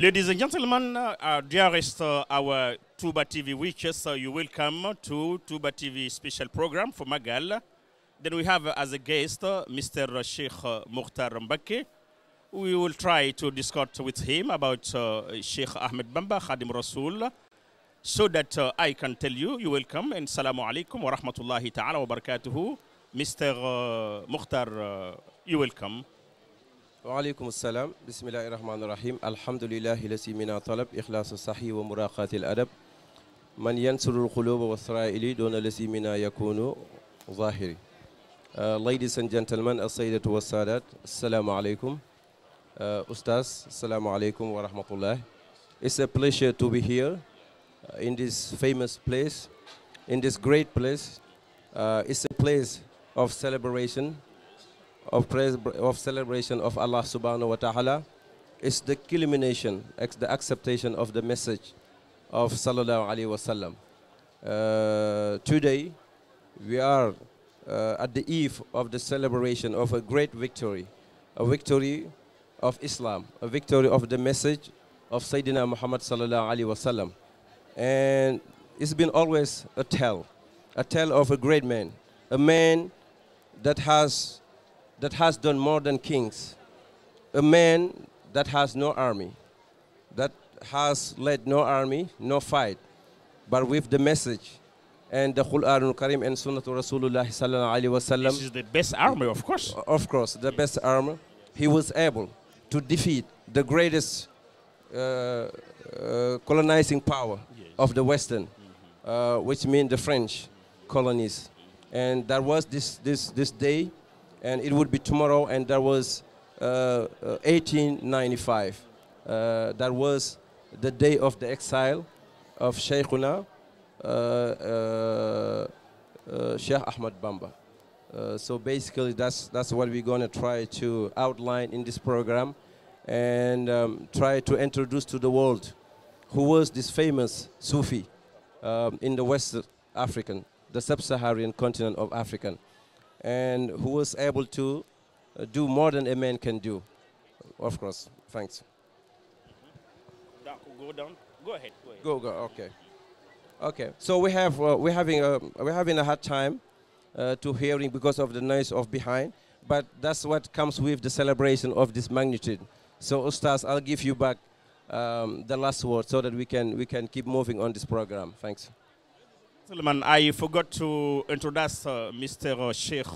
Ladies and gentlemen, dearest our Touba TV watchers, you welcome to Touba TV special program for Magal. Then we have as a guest Mr. Sheikh Matar MBACKE. We will try to discuss with him about Sheikh Ahmed Bamba Khadim Rasul, so that I can tell you, you welcome and Assalamu alaikum wa rahmatullahi ta'ala wa barakatuhu. Mr. Matar, you welcome. وعليكم السلام بسم الله الرحمن الرحيم الحمد لله الذي منا طلب إخلاص الصحي ومراقاة الأدب من ينصر القلوب والسرائل دون الذي منا يكون ظاهري. Ladies and gentlemen, السيدة والسادات, السلام عليكم. Ustaz, السلام عليكم ورحمة الله. It's a pleasure to be here in this famous place, in this great place. It's a place of celebration, of celebration of Allah subhanahu wa ta'ala. It's the culmination, the acceptation of the message of sallallahu alaihi wasallam. Today we are at the eve of the celebration of a great victory, a victory of Islam, a victory of the message of Sayyidina Muhammad sallallahu alaihi wasallam. And it's been always a tale of a great man, a man that has done more than kings, a man that has no army, that has led no army, no fight, but with the message and the Quran Karim and Sunnah Rasulullah sallallahu alaihi wasallam. This is the best army, of course. Of course, the best army. He was able to defeat the greatest colonizing power of the Western, which means the French colonies. And there was this day, and it would be tomorrow, and there was 1895. That was the day of the exile of Shaykhuna, Sheikh Ahmed Bamba. So basically that's what we're going to try to outline in this program, and try to introduce to the world who was this famous Sufi in the West African, the sub-Saharan continent of Africa, and who was able to do more than a man can do. Of course. Thanks. Go down. Go ahead. Go. Okay. Okay. So we're having a hard time to hearing because of the noise of behind, but that's what comes with the celebration of this magnitude. So Ustaz, I'll give you back the last word so that we can keep moving on this program. Thanks. Gentlemen, I forgot to introduce Mr. Sheikh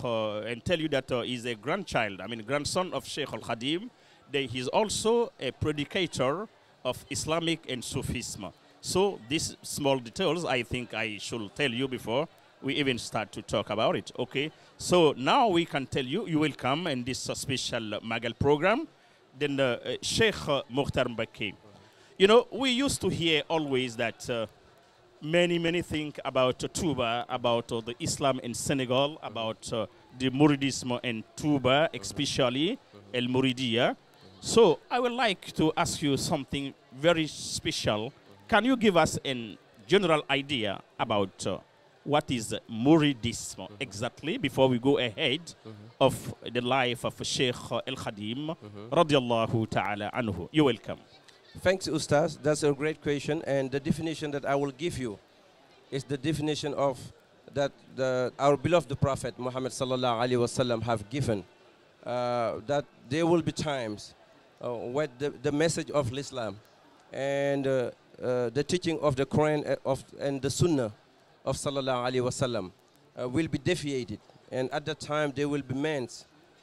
and tell you that he's a grandson of Sheikh Al-Khadim. He's also a predicator of Islamic and Sufism. So these small details, I think I should tell you before we even start to talk about it. Okay. So now we can tell you, you will come in this special Magal program. Then Sheikh Matar MBACKE. You know, we used to hear always that many think about Touba, about the Islam in Senegal, about the Mouridism in Touba, especially El Mouridiya. So I would like to ask you something very special. Can you give us a general idea about what is Mouridism exactly before we go ahead of the life of Sheikh Al-Khadim radiallahu ta'ala anhu? You're welcome. Thanks, Ustaz. That's a great question, and the definition that I will give you is the definition of that our beloved Prophet Muhammad sallallahu alaihi wasallam have given. That there will be times where the message of Islam and the teaching of the Quran and the Sunnah of sallallahu alaihi wasallam will be deviated, and at that time there will be men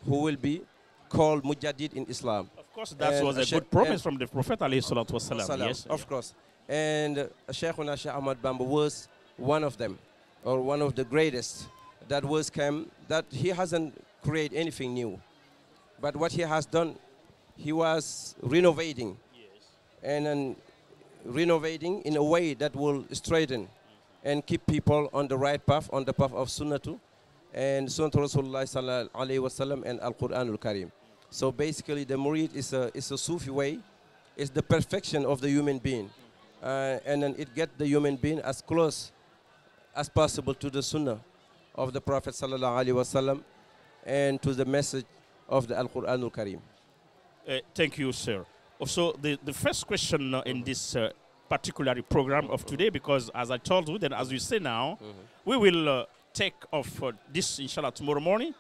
who will be called Mujaddid in Islam. Of course, that was a good promise from the Prophet alayhi salatu wasalam. Yes, of course. And Shaykhuna Sheikh Ahmed Bamba was one of them, or one of the greatest that he hasn't created anything new. But what he has done, he was renovating, and then renovating in a way that will straighten and keep people on the right path, on the path of Sunnah and Sunnah Rasulullah sallallahu alaihi wasallam and Al-Quran Al-Karim. So basically the Murid is a Sufi way, it's the perfection of the human being. And then it gets the human being as close as possible to the Sunnah of the Prophet sallallahu alaihi wasallam and to the message of the Al-Quran Al-Karim. Thank you, sir. So the first question in this particular program of today, because as I told you, then as we say now, we will take off this, inshallah, tomorrow morning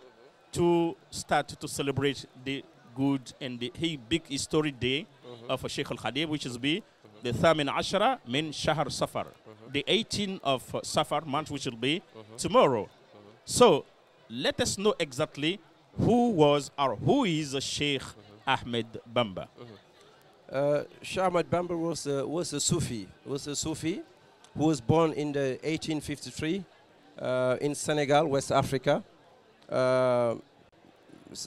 to start to celebrate the good and the big historic day of Sheikh Al-Khadim, which is be the Thamin Ashara min Shahr Safar, the 18th of Safar month, which will be tomorrow. So let us know exactly who was or who is Sheikh Ahmed Bamba. Sheikh Ahmed Bamba was a Sufi. Who was born in the 1853 in Senegal, West Africa.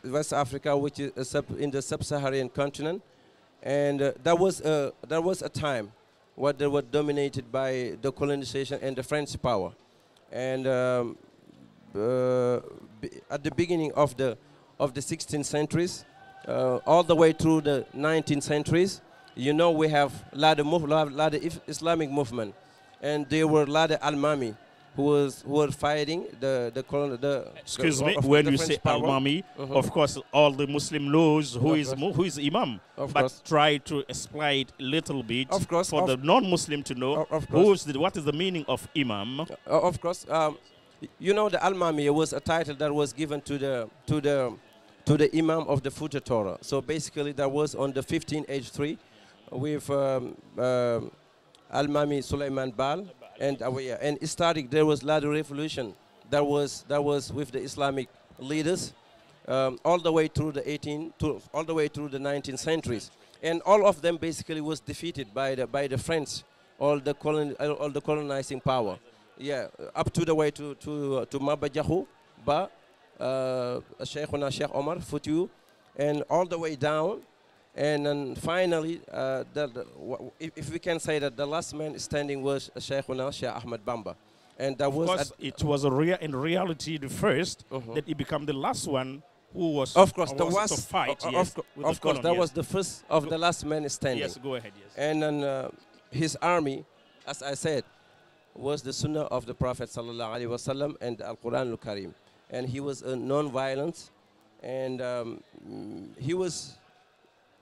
West Africa, which is in the sub-Saharan continent, and that was a time where they were dominated by the colonization and the French power, and at the beginning of the 16th centuries, all the way through the 19th centuries, you know, we have a lot of Islamic movement, and there were a lot of Al-Mami who were fighting the Excuse me, when you say Al-Mami, of course, all the Muslim knows who is Imam, but try to explain it a little bit for the non-Muslim to know what is the meaning of Imam. Of course, you know, the Al-Mami was a title that was given to the Imam of the Future Torah. So basically, that was on the 1583 with Al-Mami Sulaiman Bal. And it started. There was a lot of revolution that was with the Islamic leaders, all the way through all the way through the 19th centuries, and all of them basically was defeated by the French, all the colonizing power. Yeah, up to the way to Maba Jaxu Ba, Sheikhuna Sheikh Omar Foutiyou, and all the way down. And then finally, if we can say that the last man standing was Sheikhuna Sheikh Ahmed Bamba. And that was it was in reality the first that he became the last one who was to fight. Of course, that was the first of the last man standing. Yes, go ahead. Yes. And then his army, as I said, was the Sunnah of the Prophet sallallahu alaihi wasallam and the Al-Quran Al-Karim. And he was non-violent, and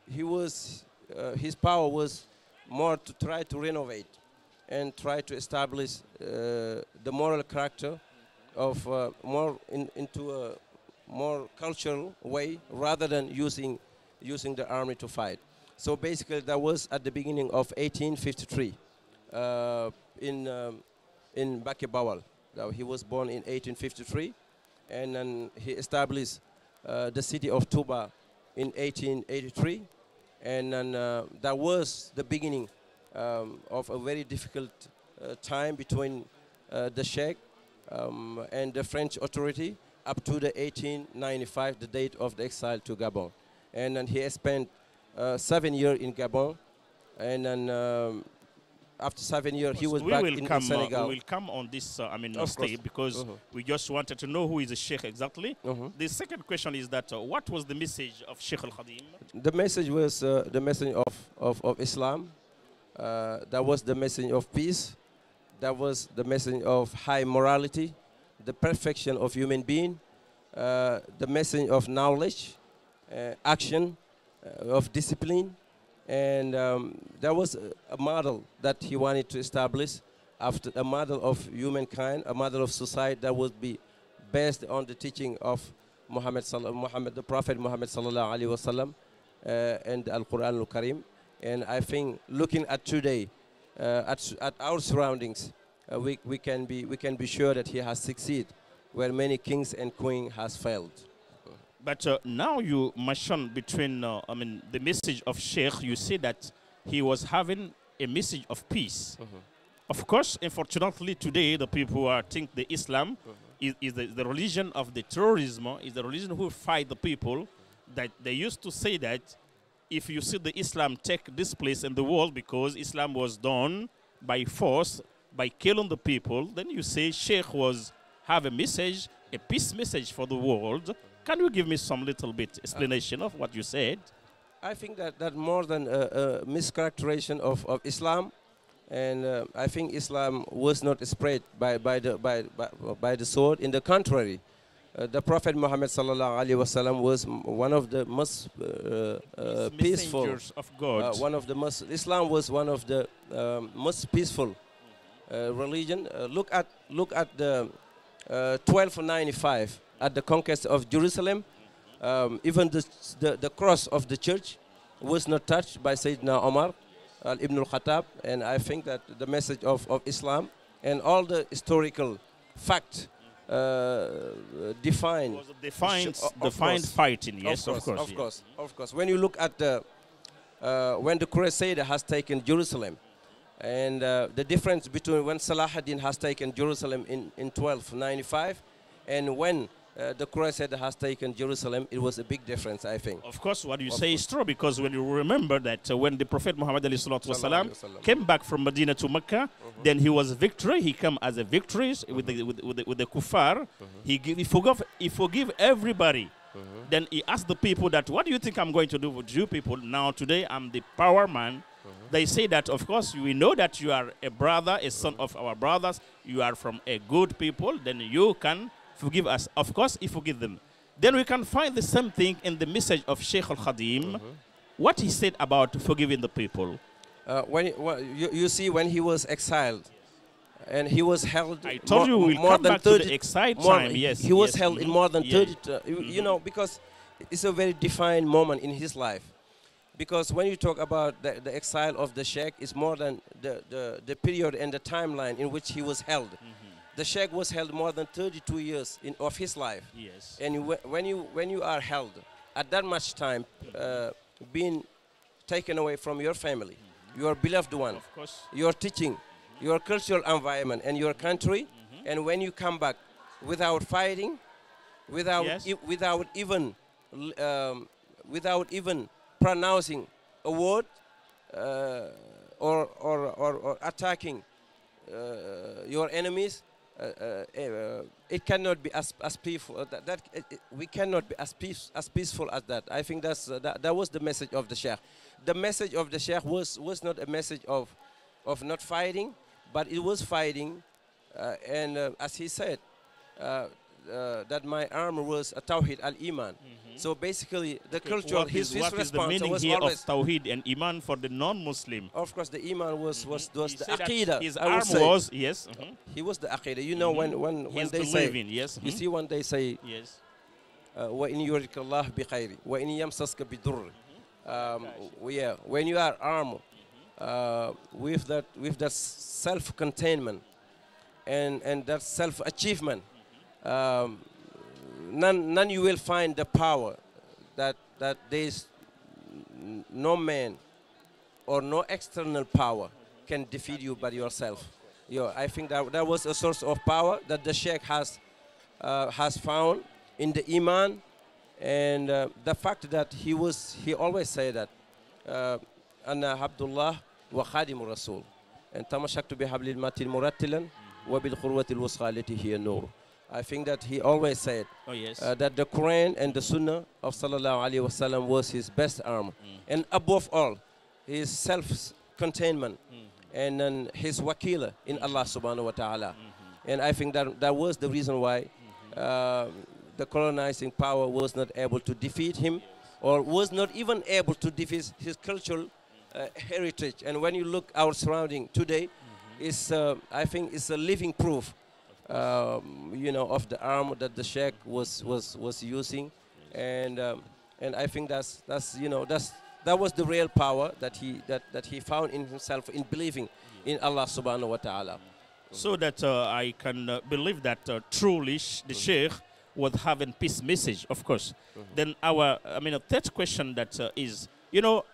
his power was more to try to renovate and try to establish the moral character of into a more cultural way rather than using the army to fight. So basically, that was at the beginning of 1853 in MBACKE Bawal. He was born in 1853, and then he established the city of Touba in 1883. And then that was the beginning of a very difficult time between the Sheikh and the French authority up to the 1895, the date of the exile to Gabon. And then he spent 7 years in Gabon, and then after 7 years he was back in Senegal. We will come on this state because we just wanted to know who is the Sheikh exactly. The second question is that what was the message of Sheikh Al-Khadim? The message was the message of Islam. That was the message of peace. That was the message of high morality, the perfection of human being, the message of knowledge, action, of discipline. And that was a model that he wanted to establish, after a model of humankind, a model of society that would be based on the teaching of the Prophet Muhammad sallallahu alaihi wasallam and Al-Quran Al-Karim. And I think looking at today, at our surroundings, we can be sure that he has succeeded where many kings and queens has failed. But now you mentioned between, the message of Sheikh, you say that he was having a message of peace. Of course, unfortunately, today, the people who think the Islam is the religion of the terrorism, is the religion who fight the people, that they used to say that if you see the Islam take this place in the world because Islam was done by force, by killing the people, then you say Sheikh have a message, a peace message for the world. Can you give me some little bit explanation of what you said? I think that more than a mischaracterization of Islam, and I think Islam was not spread by the sword. In the contrary, the Prophet Muhammad sallallahu alaihi wasallam was one of the most peaceful of God. one of the most Islam was one of the most peaceful religion. Look at the 1295 at the conquest of Jerusalem. Even the cross of the church was not touched by Sayyidina Omar ibn al-Khattab, and I think that the message of Islam and all the historical fact defined fighting. Yes, of course. When you look at the when the Crusader has taken Jerusalem, and the difference between when Salahuddin has taken Jerusalem in 1295 and when the Crusader has taken Jerusalem, it was a big difference, I think. Of course, what you say is true, because when you remember that when the Prophet Muhammad ﷺ came back from Medina to Mecca, then he was victory. He came as a victory with the kuffar. He forgive everybody. Then he asked the people that, what do you think I'm going to do with you people? Now today I'm the power man. They say that, of course, we know that you are a brother, a son of our brothers. You are from a good people. Then you can forgive us. Of course, he forgive them. Then we can find the same thing in the message of Sheikh Al-Khadim. What he said about forgiving the people. You see, when he was exiled, and he was held. I told you we'll come back to the exile time. Yes, he was held in more than 30. You know, because it's a very defined moment in his life. Because when you talk about the exile of the Sheikh, it's more than the period and the timeline in which he was held. The Sheikh was held more than 32 years of his life. Yes. And when you are held at that much time, being taken away from your family, your beloved one, of course, your teaching, your cultural environment, and your country, and when you come back without fighting, without even pronouncing a word, or attacking your enemies. It cannot be as peaceful. We cannot be as peaceful as that. I think that was the message of the Sheikh. The message of the Sheikh was not a message of not fighting, but it was fighting, and as he said, that my armor was a Tawhid al-Iman. So basically, the cultural his response the meaning was here always of Tawhid and Iman for the non-Muslim. Of course, the Iman was the Aqidah. His arm was, yes. He was the Aqidah. You know, when they say, yes. You see when they say, yes. وَإِنْ يُرِكَ اللَّهُ بِخَيْرِ وَإِنْ يَمْسَسْكَ بِضُرِّ. When you are armed with that self-containment and that self-achievement, none you will find the power that there is no man or no external power can defeat you but yourself. I think that was a source of power that the Sheikh has found in the Iman, and the fact that he always say that Anna Abdullah wa Khadimu Rasul, and tamashaktu bihablil matin murattilan wa bil khurwatil wusqa allati hiya nur. I think that he always said that the Quran and the Sunnah of Sallallahu Alaihi Wasallam was his best armor. And above all, his self-containment and then his wakila in Allah Subhanahu Wa Ta'ala. And I think that was the reason why the colonizing power was not able to defeat him, or was not even able to defeat his cultural heritage. And when you look our surrounding today, I think it's a living proof of the armor that the Sheikh was using, and I think that was the real power that he found in himself in believing in Allah Subhanahu Wa Ta'ala. So that I can believe that truly the Sheikh was having peace message, of course. Then a third question that is,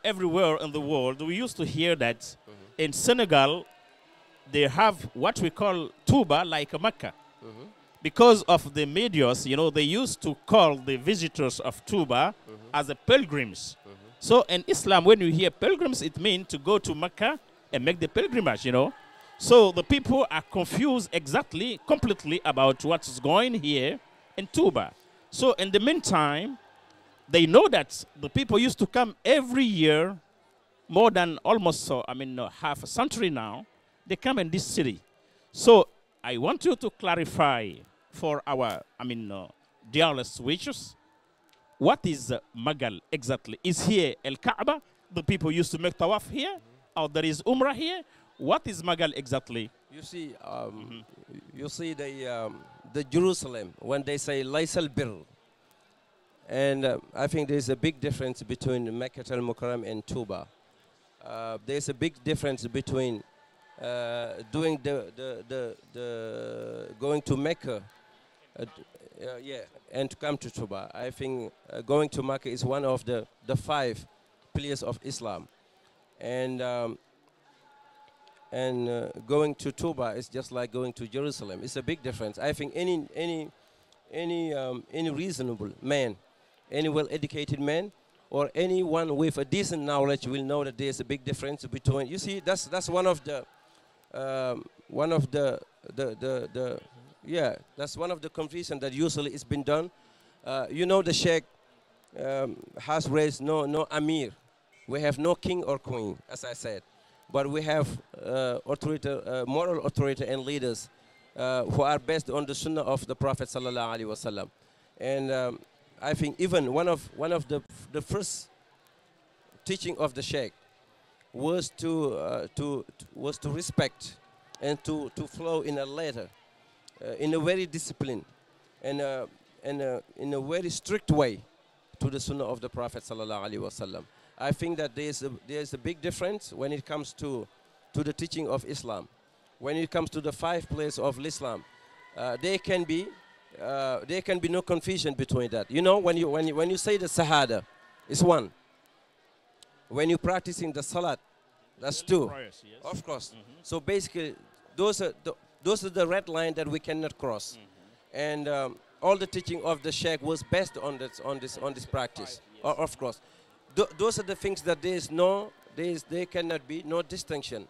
everywhere in the world we used to hear that in Senegal they have what we call Touba, like Mecca. Because of the medias, they used to call the visitors of Touba as a pilgrims. So in Islam, when you hear pilgrims, it means to go to Mecca and make the pilgrimage, So the people are confused completely about what's going here in Touba. So in the meantime, they know that the people used to come every year, more than almost, half a century now. They come in this city. So I want you to clarify for our, dearest wishes, what is Magal exactly? Is here El Kaaba? The people used to make tawaf here? Or there is Umrah here? What is Magal exactly? You see, the Jerusalem, when they say Laysal Bir, and I think there's a big difference between Mecca al-Mukarram and Touba. There's a big difference between doing going to Mecca, and to come to Touba. I think going to Mecca is one of the 5 pillars of Islam, and going to Touba is just like going to Jerusalem. It's a big difference. I think any reasonable man, any well-educated man, or anyone with a decent knowledge will know that there's a big difference between. You see, that's one of the that's one of the confusion that usually is been done. You know, the Sheikh has raised no Amir. We have no king or queen, as I said, but we have moral authority and leaders who are based on the Sunnah of the Prophet sallallahu alaihi wasallam. And I think even one of the first teaching of the Sheikh was to respect and to flow in a letter, in a very disciplined and in a very strict way to the Sunnah of the Prophet sallallahu alaihi wasallam. I think that there's a big difference when it comes to the teaching of Islam. When it comes to the 5 pillars of Islam, there can be no confusion between that. You know, when you say the Sahada, it's 1. When you're practicing the Salat, that's 2. Prayers, yes. Of course. So basically, those are the red line that we cannot cross. And all the teaching of the Sheikh was based on this practice. Yes. Of course. Those are the things that there cannot be no distinction.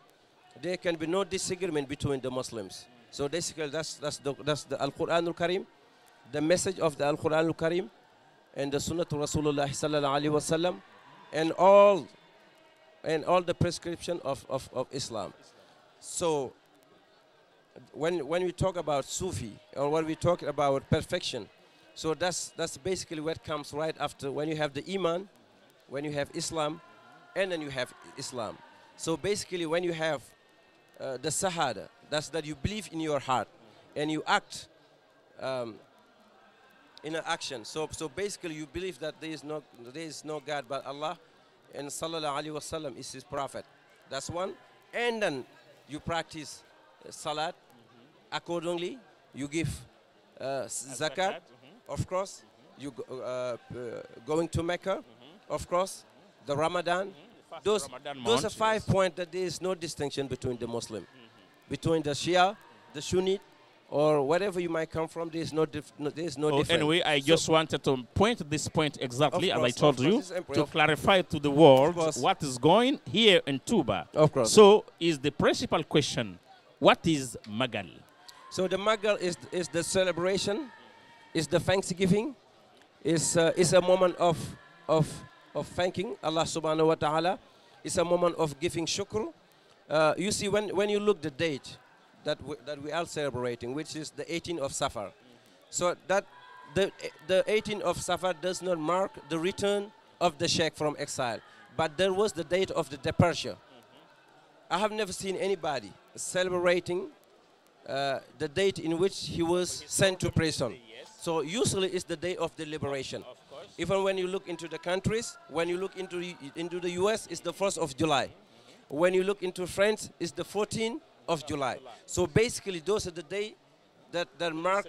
There can be no disagreement between the Muslims. So basically, that's the Al-Quran al-Karim, the message of the Al-Quran al-Karim, and the Sunnah to Rasulullah sallallahu alaihi wasallam, and all the prescription of Islam. So when we talk about Sufi, or when we talk about perfection, so that's basically what comes right after, when you have the Iman, when you have Islam, and then you have Islam. So basically, when you have the Sahada, that's that you believe in your heart and you act in an action. So basically, you believe that there is no God but Allah, and sallallahu alaihi wasallam is His prophet. That's 1. And then you practice salat accordingly. You give zakat, of course. You going to Mecca, of course. The Ramadan. Those are 5 points that there is no distinction between the Muslim, between the Shia, the Sunni, or wherever you might come from. There is no difference. Anyway, I just wanted to point this point exactly, as I told you, to clarify to the world what is going here in Touba. Of course. So, is the principal question, what is Magal? So the Magal is the celebration, is the thanksgiving, is a moment of thanking Allah subhanahu wa ta'ala. It's a moment of giving shukr. You see, when you look the date that we are celebrating, which is the 18th of Safar, so that the 18th of Safar does not mark the return of the Sheikh from exile, but there was the date of the departure. I have never seen anybody celebrating the date in which he was sent to prison. So usually it's the day of the liberation. Even when you look into the countries, when you look into the US, it's the 1st of July. When you look into France, it's the 14th of July. So basically, those are the days that mark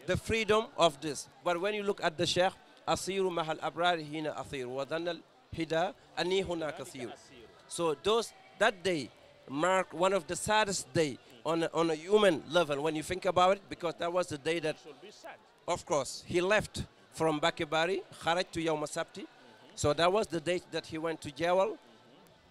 the freedom of this. But when you look at the Sheikh, Asiru mahal abrar hina athir wa dhanal hida ani huna kathir. So that day mark one of the saddest day on a human level when you think about it, because that was the day that, of course, he left from Bakebari, Kharaj to Yawm Sabti. So that was the date that he went to jail.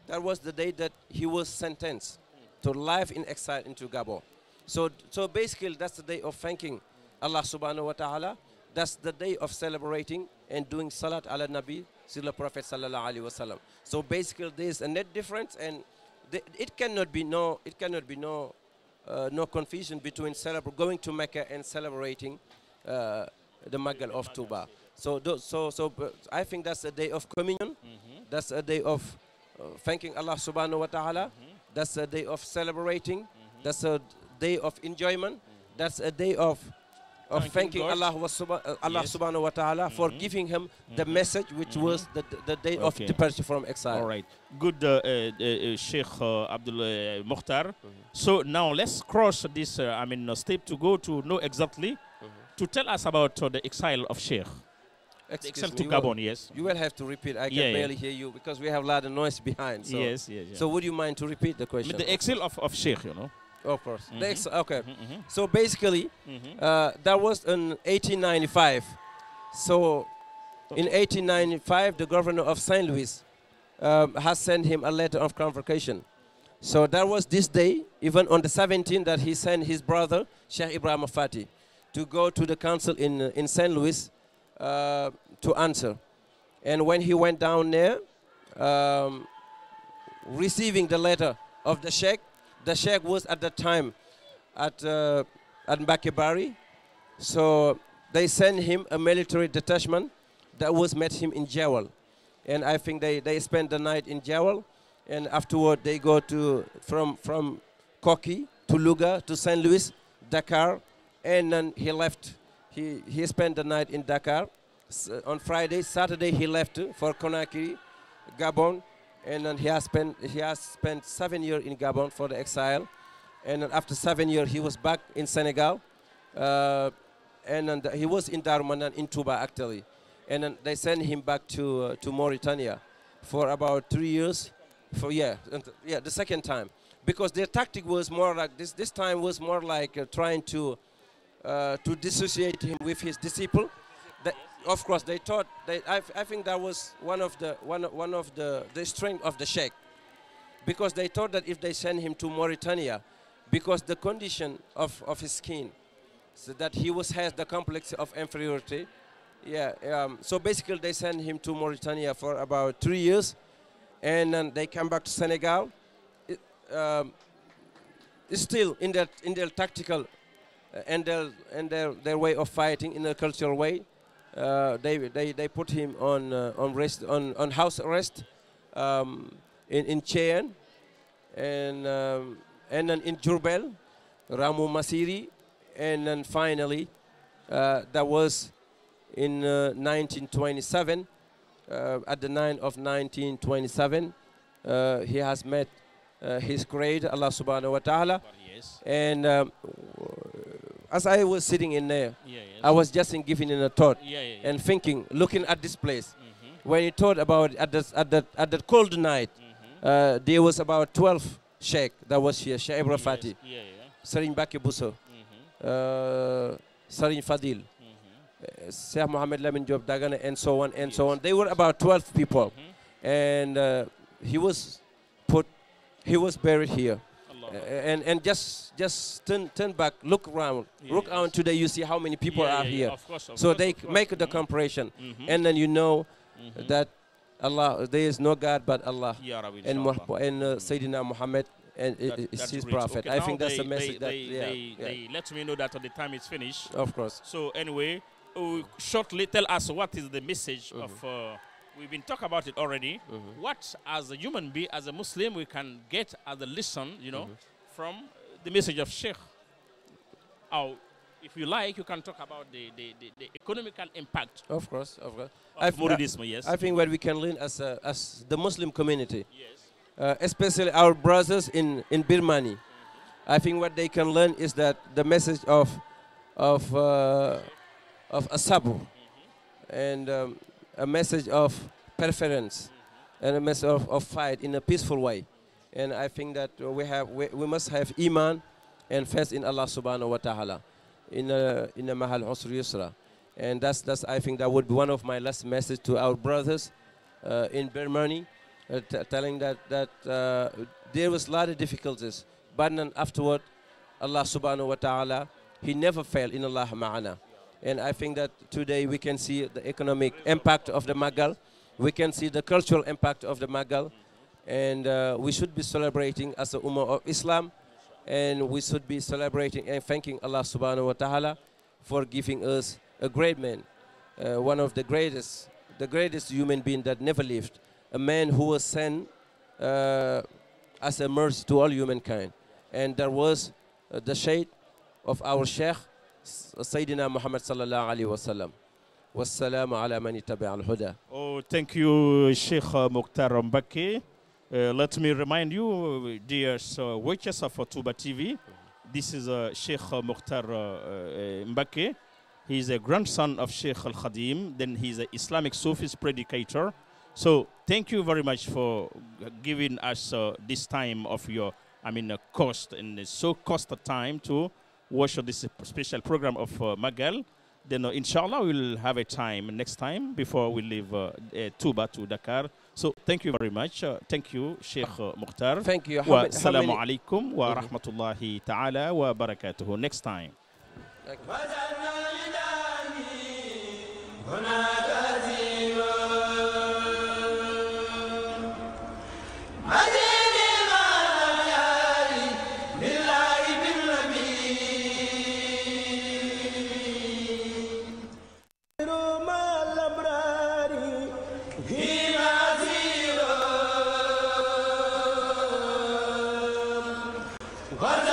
That was the day that he was sentenced to life in exile into Gabon. So basically, that's the day of thanking Allah subhanahu wa ta'ala. That's the day of celebrating and doing salat ala nabi, Sila Prophet sallallahu alaihi wasallam. So basically, there's a net difference, and it cannot be no confusion between going to Mecca and celebrating the Magal of Touba. So I think that's a day of communion. That's a day of thanking Allah subhanahu wa ta'ala. That's a day of celebrating. That's a day of enjoyment. That's a day of thanking Allah subhanahu wa ta'ala for giving him the message, which was the day of departure from exile. All right. Good, Sheikh Abdul Mukhtar. So now let's cross this, step to go to know exactly, to tell us about the exile of Sheikh. Exile to Gabon, yes. You will have to repeat. I can barely hear you because we have a lot of noise behind. So. Yes. So would you mind to repeat the question? The exile of Sheikh, you know. Of course. Okay. So basically, that was in 1895. So in 1895, the governor of St. Louis has sent him a letter of convocation. So that was this day, even on the 17th, that he sent his brother, Sheikh Ibrahim Fati, to go to the council in St. Louis to answer. And when he went down there, receiving the letter of the Sheikh was at that time at MBACKE. So they sent him a military detachment that was met him in Jawal. And I think they spent the night in Jawal. And afterward, they go to from Koki to Louga to St. Louis, Dakar. And then he left. He spent the night in Dakar. On Friday, Saturday, he left for Conakry, Gabon. And then he has spent 7 years in Gabon for the exile. And then after 7 years, he was back in Senegal. And then he was in Darmanan in Touba, actually. And then they sent him back to Mauritania for about 3 years. The second time. Because their tactic was more like this time was more like trying to dissociate him with his disciple. Of course, they thought. I think that was one of the strength of the Sheikh, because they thought that if they send him to Mauritania, because the condition of his skin, so that he has the complex of inferiority. So basically, they sent him to Mauritania for about 3 years, and then they come back to Senegal. It's still in their tactical and their way of fighting, in a cultural way. They put him on house arrest in Chaine, and then in Diourbel, Ramou Massiri, and then finally that was in 1927. At the 9th of 1927, he has met his Creator, Allah Subhanahu wa Taala, and as I was sitting in there, I was just giving in a thought and thinking, looking at this place. When he thought about at that cold night, there was about 12 Sheikh that was here. Sheikh Ibrahim Fati, Serigne Mbacké Bousso, Serigne Fadil, Sheikh Mohamed Lamine Diop Dagana, and so on and so on. They were about 12 people, and he was buried here. And just turn back, look around. Look around today, you see how many people are here. Of course, so they make the comparison. And then you know that Allah, there is no God but Allah. And Sayyidina Muhammad and is his prophet. Okay, I think that's the message they let me know that the time is finished. Of course. So anyway, shortly tell us what is the message of... we've been talking about it already. What, as a human being, as a Muslim, we can get as a lesson, from the message of Sheikh. If you like, you can talk about the economical impact. Of course. Of Mouridism, yes. I think what we can learn as the Muslim community, especially our brothers in Birmania, I think what they can learn is that the message of asabu, and a message of preference, and a message of fight in a peaceful way. And I think that we must have iman and faith in Allah subhanahu wa ta'ala, in a mahal usr yusra. And that's I think that would be one of my last message to our brothers in Birmania, telling that there was a lot of difficulties, but then afterward, Allah subhanahu wa ta'ala, He never failed in Allah ma'ana. And I think that today we can see the economic impact of the Magal. We can see the cultural impact of the Magal. And we should be celebrating as a Ummah of Islam. And we should be celebrating and thanking Allah subhanahu wa ta'ala for giving us a great man, one of the greatest human being that never lived, a man who was sent as a mercy to all humankind. And there was the shade of our Sheikh, Sayyidina Muhammad sallallahu alaihi wasallam. Wassalamu ala man ittaba'a al-huda. Oh, thank you, Sheikh Mokhtar MBACKE. Let me remind you, dear watchers of Touba TV, this is Sheikh Mokhtar MBACKE. He is a grandson of Sheikh Al-Khadim. Then he is an Islamic Sufis predicator. So thank you very much for giving us this time of your, cost and so cost time to watch this special program of Magal. Then inshallah we'll have a time next time before we leave Touba to Dakar. So thank you very much. Thank you, Sheikh Mokhtar. Thank you. Wa assalamu alaikum wa rahmatullahi ta'ala wa barakatuhu. Next time. What?